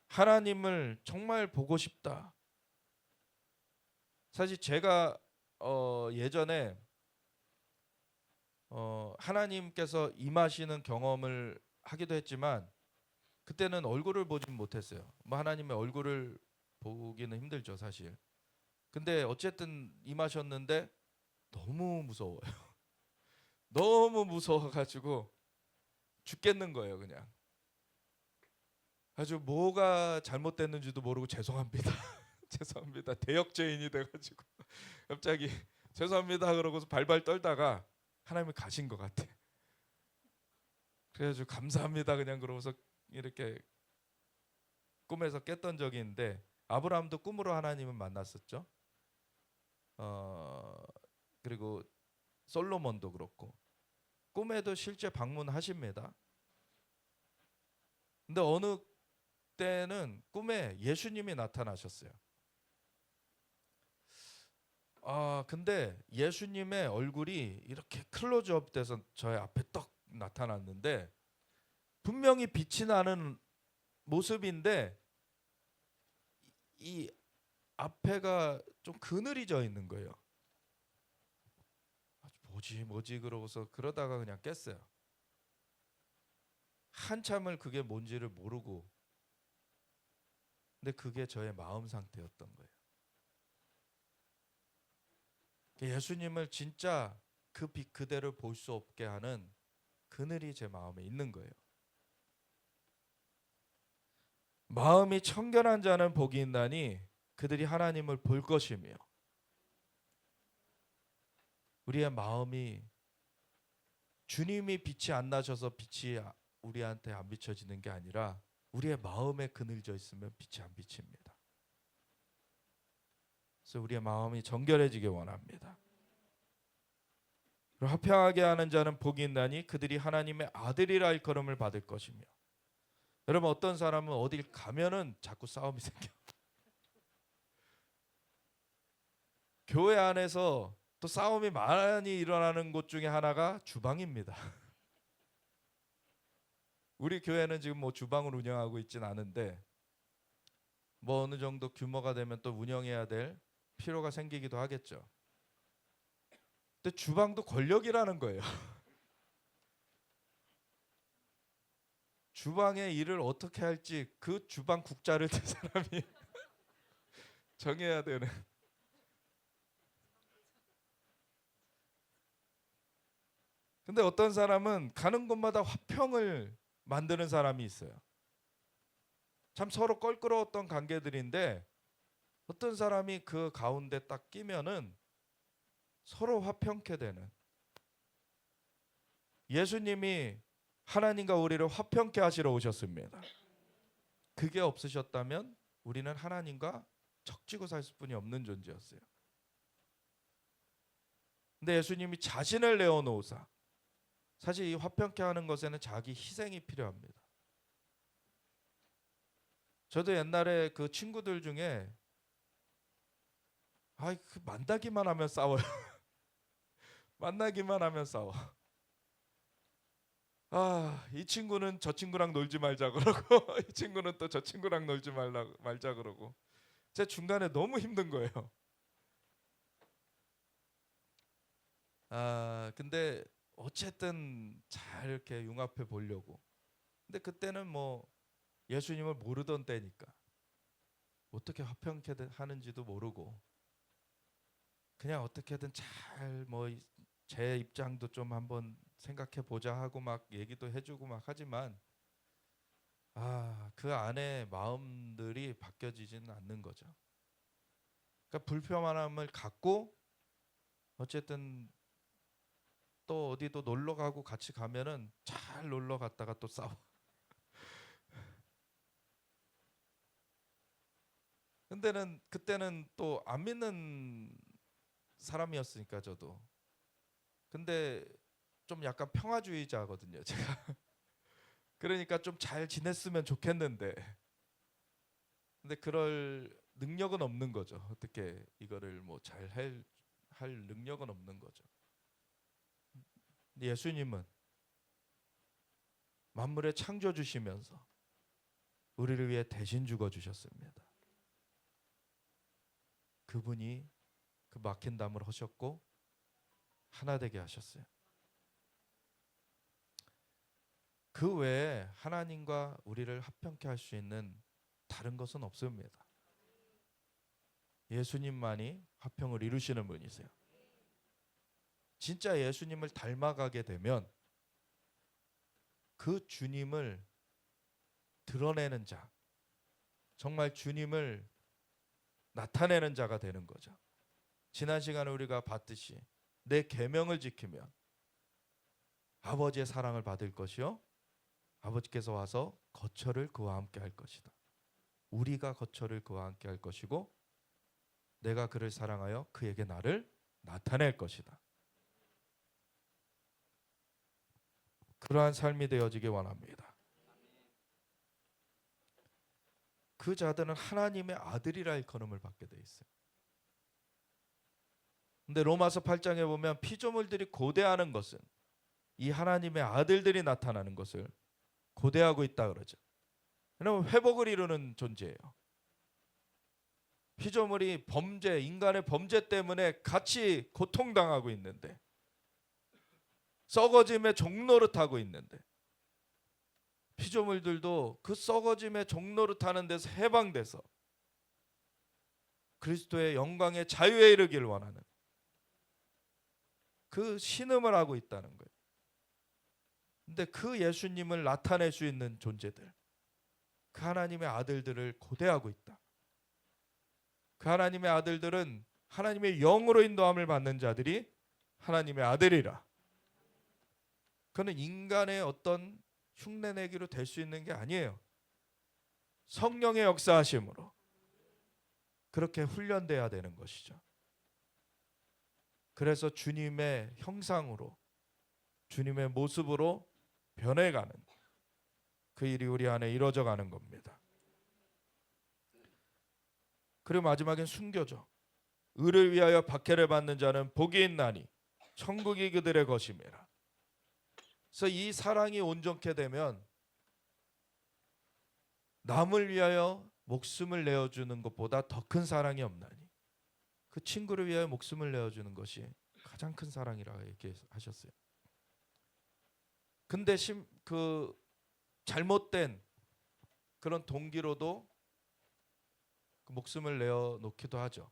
하나님을 정말 보고 싶다. 사실 제가 예전에 하나님께서 임하시는 경험을 하기도 했지만 그때는 얼굴을 보진 못했어요. 뭐 하나님의 얼굴을 보기는 힘들죠, 사실. 근데 어쨌든 임하셨는데 너무 무서워요. 너무 무서워가지고 죽겠는 거예요, 그냥. 아주 뭐가 잘못됐는지도 모르고 죄송합니다. 죄송합니다. 대역죄인이 돼가지고 갑자기 죄송합니다 그러고서 발발 떨다가 하나님이 가신 것 같아. 그래가지고 감사합니다 그냥 그러고서 이렇게 꿈에서 깼던 적이 있는데 아브라함도 꿈으로 하나님을 만났었죠. 그리고 솔로몬도 그렇고 꿈에도 실제 방문하십니다. 근데 어느 때는 꿈에 예수님이 나타나셨어요. 근데 예수님의 얼굴이 이렇게 클로즈업 돼서 저의 앞에 떡 나타났는데 분명히 빛이 나는 모습인데 이 앞에가 좀 그늘이 져 있는 거예요. 뭐지 그러고서 그러다가 그냥 깼어요. 한참을 그게 뭔지를 모르고, 근데 그게 저의 마음 상태였던 거예요. 예수님을 진짜 그 빛 그대로 볼 수 없게 하는 그늘이 제 마음에 있는 거예요. 마음이 청결한 자는 복이 있나니 그들이 하나님을 볼 것이며. 우리의 마음이 주님이 빛이 안 나셔서 빛이 우리한테 안 비춰지는 게 아니라 우리의 마음에 그늘져 있으면 빛이 안 비칩니다. 그래서 우리의 마음이 정결해지길 원합니다. 화평하게 하는 자는 복이 있나니 그들이 하나님의 아들이라 일컬음을 받을 것이며. 여러분 어떤 사람은 어딜 가면은 자꾸 싸움이 생겨. 교회 안에서 또 싸움이 많이 일어나는 곳 중에 하나가 주방입니다. 우리 교회는 지금 뭐 주방을 운영하고 있진 않은데 뭐 어느 정도 규모가 되면 또 운영해야 될 필요가 생기기도 하겠죠. 근데 주방도 권력이라는 거예요. 주방의 일을 어떻게 할지 그 주방 국자를 든 사람이 정해야 되는. 근데 어떤 사람은 가는 곳마다 화평을 만드는 사람이 있어요. 참 서로 껄끄러웠던 관계들인데 어떤 사람이 그 가운데 딱 끼면은 서로 화평케 되는. 예수님이 하나님과 우리를 화평케 하시러 오셨습니다. 그게 없으셨다면 우리는 하나님과 척지고 살 수뿐이 없는 존재였어요. 근데 예수님이 자신을 내어놓으사, 사실 이 화평케 하는 것에는 자기 희생이 필요합니다. 저도 옛날에 그 친구들 중에 그 만나기만 하면 싸워요. 만나기만 하면 싸워. 이 친구는 저 친구랑 놀지 말자 그러고 이 친구는 또 저 친구랑 놀지 말자 그러고 제 중간에 너무 힘든 거예요. 근데 어쨌든 잘 이렇게 융합해 보려고. 근데 그때는 뭐 예수님을 모르던 때니까 어떻게 화평케 하는지도 모르고 그냥 어떻게든 잘 뭐 제 입장도 좀 한번 생각해 보자 하고 막 얘기도 해주고 막 하지만 그 안에 마음들이 바뀌어지지는 않는 거죠. 그러니까 불편함을 갖고 어쨌든 또 어디도 놀러 가고 같이 가면은 잘 놀러 갔다가 또 싸워. 근데는 그때는 또 안 믿는 사람이었으니까 저도. 근데 좀 약간 평화주의자거든요, 제가. 그러니까 좀 잘 지냈으면 좋겠는데. 근데 그럴 능력은 없는 거죠. 어떻게 이거를 뭐 잘 할 능력은 없는 거죠. 예수님은 만물의 창조 주시면서 우리를 위해 대신 죽어 주셨습니다. 그분이 그 막힌 담을 하셨고 하나 되게 하셨어요. 그 외에 하나님과 우리를 합평케 할 수 있는 다른 것은 없습니다. 예수님만이 화평을 이루시는 분이세요. 진짜 예수님을 닮아가게 되면 그 주님을 드러내는 자, 정말 주님을 나타내는 자가 되는 거죠. 지난 시간에 우리가 봤듯이 내 계명을 지키면 아버지의 사랑을 받을 것이요 아버지께서 와서 거처를 그와 함께 할 것이다. 우리가 거처를 그와 함께 할 것이고 내가 그를 사랑하여 그에게 나를 나타낼 것이다. 그러한 삶이 되어지기 원합니다. 그 자들은 하나님의 아들이라 일컬음을 받게 돼 있어요. 근데 로마서 8장에 보면 피조물들이 고대하는 것은 이 하나님의 아들들이 나타나는 것을 고대하고 있다 그러죠. 왜냐하면 회복을 이루는 존재예요. 피조물이 범죄, 인간의 범죄 때문에 같이 고통당하고 있는데 썩어짐의 종노릇하고 있는데 피조물들도 그 썩어짐의 종노릇하는 데서 해방돼서 그리스도의 영광의 자유에 이르기를 원하는 그 신음을 하고 있다는 거예요. 근데 그 예수님을 나타낼 수 있는 존재들, 그 하나님의 아들들을 고대하고 있다. 그 하나님의 아들들은 하나님의 영으로 인도함을 받는 자들이 하나님의 아들이라. 그는 인간의 어떤 흉내내기로 될 수 있는 게 아니에요. 성령의 역사하심으로 그렇게 훈련돼야 되는 것이죠. 그래서 주님의 형상으로 주님의 모습으로 변해가는 그 일이 우리 안에 이루어져 가는 겁니다. 그리고 마지막엔 순교죠. 의를 위하여 박해를 받는 자는 복이 있나니 천국이 그들의 것임이라. 그래서 이 사랑이 온전케 되면 남을 위하여 목숨을 내어주는 것보다 더 큰 사랑이 없나니 그 친구를 위하여 목숨을 내어주는 것이 가장 큰 사랑이라고 얘기하셨어요. 근데 그 잘못된 그런 동기로도 그 목숨을 내어놓기도 하죠.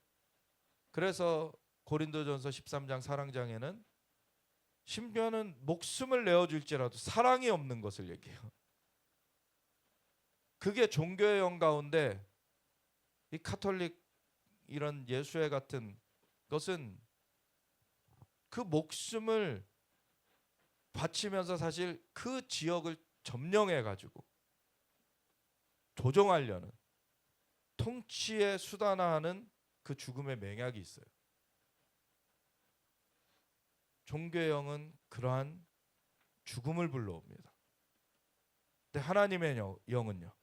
그래서 고린도전서 13장 사랑장에는 심지어는 목숨을 내어줄지라도 사랑이 없는 것을 얘기해요. 그게 종교의 영 가운데 이 카톨릭 이런 예수회 같은 것은 그 목숨을 바치면서 사실 그 지역을 점령해 가지고 조종하려는 통치의 수단화하는 그 죽음의 맹약이 있어요. 종교의 영은 그러한 죽음을 불러옵니다. 근데 하나님의 영은요.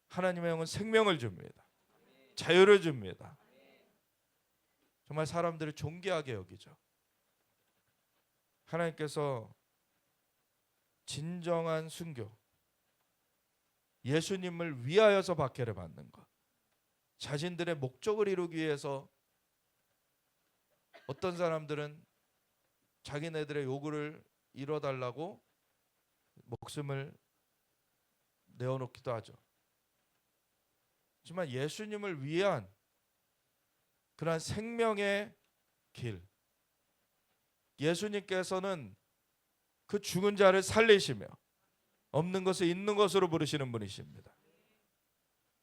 하나님의 영은 생명을 줍니다. 자유를 줍니다. 정말 사람들을 존귀하게 여기죠. 하나님께서 진정한 순교, 예수님을 위하여서 박해를 받는 것, 자신들의 목적을 이루기 위해서 어떤 사람들은 자기네들의 요구를 이뤄달라고 목숨을 내어놓기도 하죠. 하지만 예수님을 위한 그러한 생명의 길, 예수님께서는 그 죽은 자를 살리시며 없는 것을 있는 것으로 부르시는 분이십니다.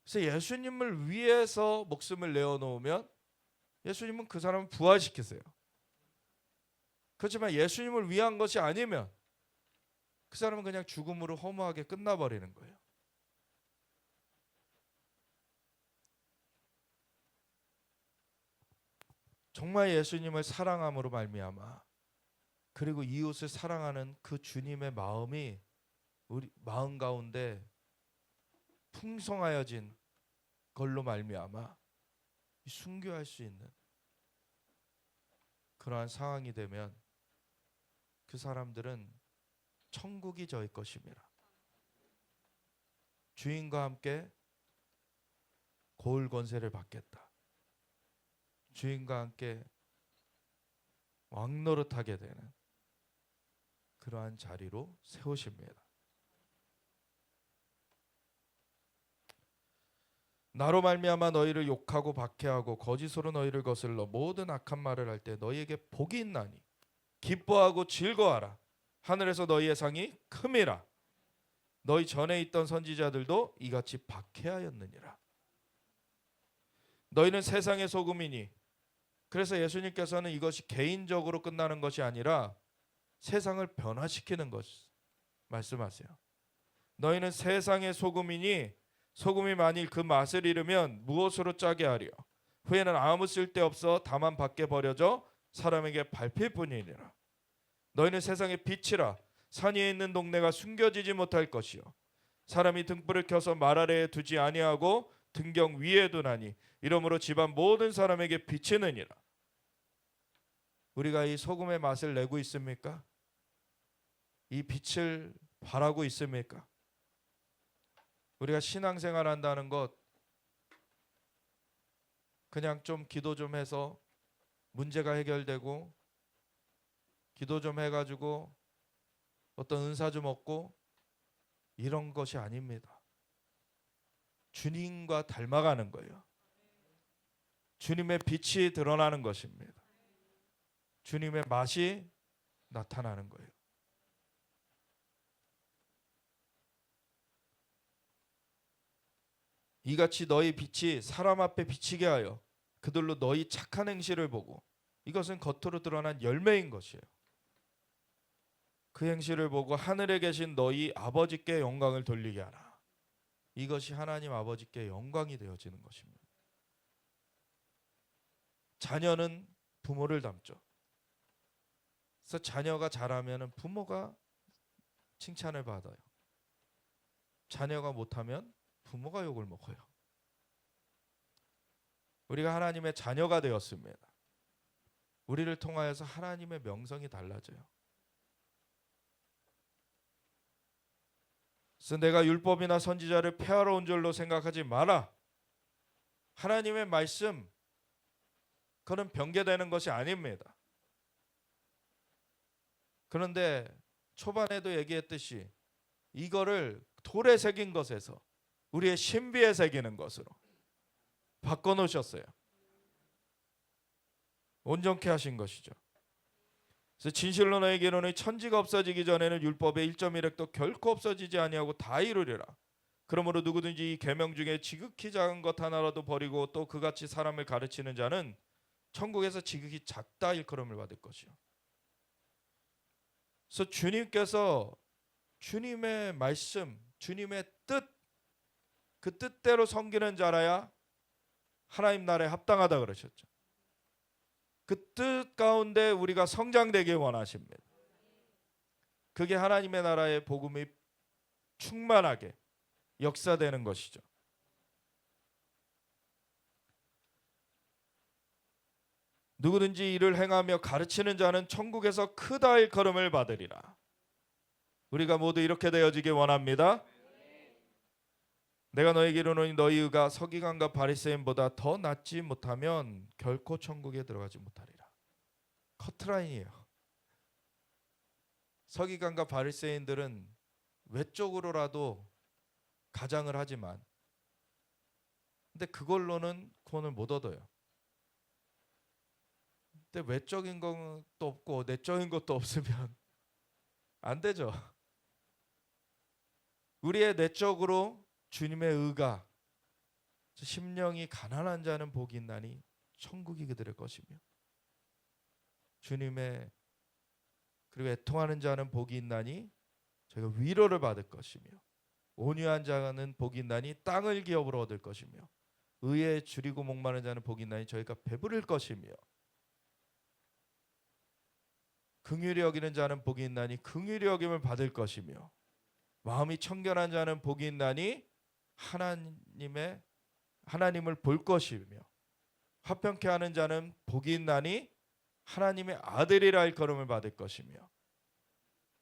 그래서 예수님을 위해서 목숨을 내어놓으면 예수님은 그 사람을 부활시키세요. 그렇지만 예수님을 위한 것이 아니면 그 사람은 그냥 죽음으로 허무하게 끝나버리는 거예요. 정말 예수님을 사랑함으로 말미암아 그리고 이웃을 사랑하는 그 주님의 마음이 우리 마음 가운데 풍성하여진 걸로 말미암아 순교할 수 있는 그러한 상황이 되면 그 사람들은 천국이 저희 것입니다. 주인과 함께 고을 권세를 받겠다. 주인과 함께 왕노릇하게 되는 그러한 자리로 세우십니다. 나로 말미암아 너희를 욕하고 박해하고 거짓으로 너희를 거슬러 모든 악한 말을 할 때 너희에게 복이 있나니 기뻐하고 즐거워하라. 하늘에서 너희의 상이 큼이라. 너희 전에 있던 선지자들도 이같이 박해하였느니라. 너희는 세상의 소금이니. 그래서 예수님께서는 이것이 개인적으로 끝나는 것이 아니라 세상을 변화시키는 것 말씀하세요. 너희는 세상의 소금이니 소금이 만일 그 맛을 잃으면 무엇으로 짜게 하려. 후에는 아무 쓸데없어 다만 밖에 버려져 사람에게 밟힐 뿐이니라. 너희는 세상의 빛이라. 산 위에 있는 동네가 숨겨지지 못할 것이요 사람이 등불을 켜서 말 아래에 두지 아니하고 등경 위에 두나니 이러므로 집안 모든 사람에게 비치느니라. 우리가 이 소금의 맛을 내고 있습니까? 이 빛을 발하고 있습니까? 우리가 신앙생활 한다는 것 그냥 좀 기도 좀 해서 문제가 해결되고 기도 좀 해가지고 어떤 은사 좀 얻고 이런 것이 아닙니다. 주님과 닮아가는 거예요. 주님의 빛이 드러나는 것입니다. 주님의 맛이 나타나는 거예요. 이같이 너희 빛이 사람 앞에 비치게 하여 그들로 너희 착한 행실을 보고 이것은 겉으로 드러난 열매인 것이에요. 그 행실을 보고 하늘에 계신 너희 아버지께 영광을 돌리게 하라. 이것이 하나님 아버지께 영광이 되어지는 것입니다. 자녀는 부모를 닮죠. 그래서 자녀가 잘하면 부모가 칭찬을 받아요. 자녀가 못하면 부모가 욕을 먹어요. 우리가 하나님의 자녀가 되었습니다. 우리를 통하여서 하나님의 명성이 달라져요. 그래서 내가 율법이나 선지자를 폐하러 온 줄로 생각하지 마라. 하나님의 말씀 그는 변개되는 것이 아닙니다. 그런데 초반에도 얘기했듯이 이거를 돌에 새긴 것에서 우리의 신비에 새기는 것으로 바꿔놓으셨어요. 온전케 하신 것이죠. 그래서 진실로 너에게 이르노니 천지가 없어지기 전에는 율법의 1.1획도 결코 없어지지 아니하고 다 이루리라. 그러므로 누구든지 이 계명 중에 지극히 작은 것 하나라도 버리고 또 그같이 사람을 가르치는 자는 천국에서 지극히 작다 일컬음을 받을 것이요. 그래서 주님께서 주님의 말씀, 주님의 뜻, 그 뜻대로 섬기는 자라야 하나님 나라에 합당하다 그러셨죠. 그 뜻 가운데 우리가 성장되길 원하십니다. 그게 하나님의 나라의 복음이 충만하게 역사되는 것이죠. 누구든지 이를 행하며 가르치는 자는 천국에서 크다 일컬음을 받으리라. 우리가 모두 이렇게 되어지길 원합니다. 내가 너에게 이르노니 너희 의가 서기관과 바리새인보다 더 낫지 못하면 결코 천국에 들어가지 못하리라. 커트라인이에요. 서기관과 바리새인들은 외적으로라도 가장을 하지만 근데 그걸로는 구원을 못 얻어요. 근데 외적인 것도 없고 내적인 것도 없으면 안 되죠. 우리의 내적으로 주님의 의가 심령이 가난한 자는 복이 있나니 천국이 그들의 것이며 주님의 그리고 애통하는 자는 복이 있나니 저희가 위로를 받을 것이며 온유한 자는 복이 있나니 땅을 기업으로 얻을 것이며 의에 줄이고 목마른 자는 복이 있나니 저희가 배부를 것이며 긍휼히 여기는 자는 복이 있나니 긍휼히 여김을 받을 것이며 마음이 청결한 자는 복이 있나니 하나님을 볼 것이며 화평케 하는 자는 복이 있나니 하나님의 아들이라 일컬음을 받을 것이며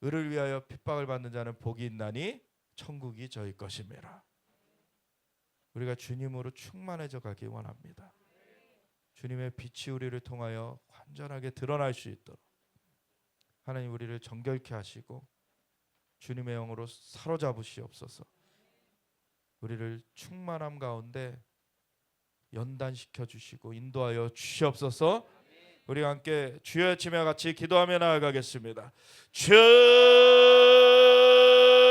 의를 위하여 핍박을 받는 자는 복이 있나니 천국이 저희 것임이라. 우리가 주님으로 충만해져 가기 원합니다. 주님의 빛이 우리를 통하여 완전하게 드러날 수 있도록 하나님 우리를 정결케 하시고 주님의 영으로 사로잡으시옵소서. 우리를 충만함 가운데 연단시켜 주시고 인도하여 주시옵소서. 우리 함께 주여 외치며 같이 기도하며 나아가겠습니다. 주여